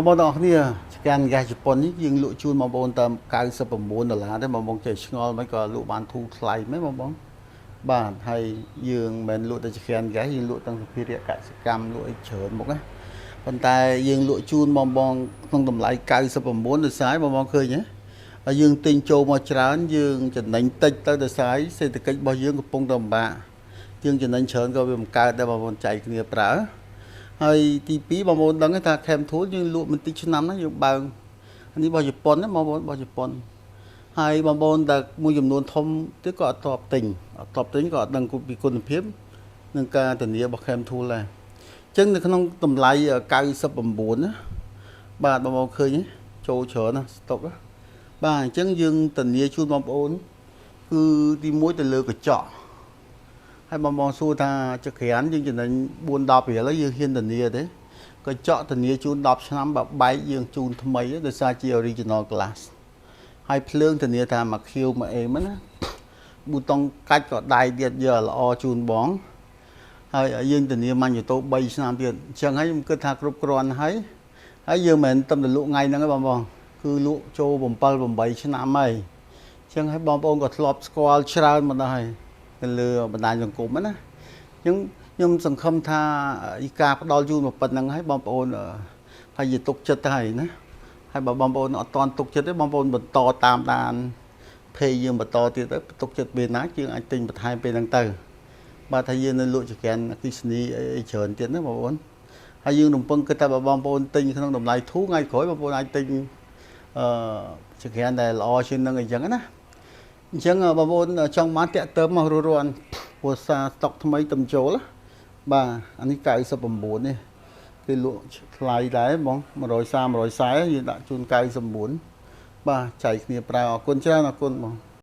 បងប្អូនគ្នាស្កានហ្គាសជប៉ុននេះយើងលក់ជូនបងប្អូនតាម$99ទេបងប្អូនចេះឆ្ងល់មិនក៏លក់បានធូរថ្លៃមែនបងប្អូនបាទហើយយើងមិនលក់តែស្កានហ្គាសយើងលក់ទាំងសម្ភារៈកសិកម្មលក់អីច្រើនមកណាប៉ុន្តែយើងលក់ជូនបងប្អូនក្នុងតម្លៃ99ដោយសារបងប្អូនឃើញទេហើយយើងទិញចូលមកច្រើនយើងចំណេញតិចទៅដោយសារសេដ្ឋកិច្ចរបស់យើងកំពុងតែលំបាកយើងចំណេញច្រើនក៏វាមិនកើតដែរបងប្អូនចែកគ្នាប្រើហើយទី2បងប្អូនដឹងថា Chem Tool យើងលក់មិនតិចឆ្នាំណាយើងបើកនេះរបស់ជប៉ុនណាបងប្អូនរបស់ជប៉ុនហើយបងប្អូនតែមួយចំនួនធំទៀតក៏អត់តបទិញក៏អត់ដឹងពីគុណភាពនឹងការធានារបស់ Chem Tool ដែរអញ្ចឹងនៅក្នុងតម្លៃ99ណាបាទបងប្អូនឃើញចូលច្រើនណាស្តុកបាទអញ្ចឹងយើងធានាជូនបងប្អូនគឺទី1ទៅលើកញ្ចក់ហើយបងប្អូនសួរថាចក្រានយើងចំណេញ4-10រៀលហើយយើងហ៊ានធានាទេក៏ចក់ធានាជូន10ឆ្នាំបើបែកយើងជូនថ្មីដោយសារជា original glass ហើយភ្លើងធានាថាមួយខៀវមួយអេមណាប៊ូតុងកាច់ក៏ដៃទៀតយកល្អជូនបងហើយយើងធានាម៉ាញ់តូ3ឆ្នាំទៀតអញ្ចឹងហើយខ្ញុំគិតថាគ្រប់គ្រាន់ហើយយើងមិនតែលក់ថ្ងៃហ្នឹងទេបងប្អូនគឺលក់ចូល7-8ឆ្នាំហើយអញ្ចឹងហើយបងប្អូនក៏ធ្លាប់ស្គាល់ច្រើនមកដល់ហើយទៅលើបណ្ដាញសង្គមណាអញ្ចឹងខ្ញុំសង្ឃឹមថាការផ្ដល់ជូនមកប៉ុណ្្នឹងហើយបងប្អូនហើយនិយាយទុកចិត្តទៅហើយណាហើយបើបងប្អូនអត់តន់ទុកចិត្តទេបងប្អូនបន្តតាមដានเพจយើងបន្តទៀតទៅទុកចិត្តពេលណាយើងអាចទិញបន្ថែមពេលហ្នឹងទៅបាទថាយើងនៅលក់ចក្រានអគ្គិសនីអីច្រើនទៀតណាបងប្អូនហើយយើងរំពឹងគិតថាបើបងប្អូនទិញក្នុងតម្លៃធូរថ្ងៃក្រោយបងប្អូនអាចទិញចក្រានដែលល្អជាងនឹងអីចឹងណាអញ្ចឹងបងប្អូនចង់បានតាក់ទើបមករស់រានព្រោះសារស្តុកថ្មីតំចូលបាទអានេះ99នេះគេលក់ថ្លៃដែរបង130 140យើងដាក់ជូន99បាទចែកគ្នាប្រើអរគុណច្រើនអរគុណបង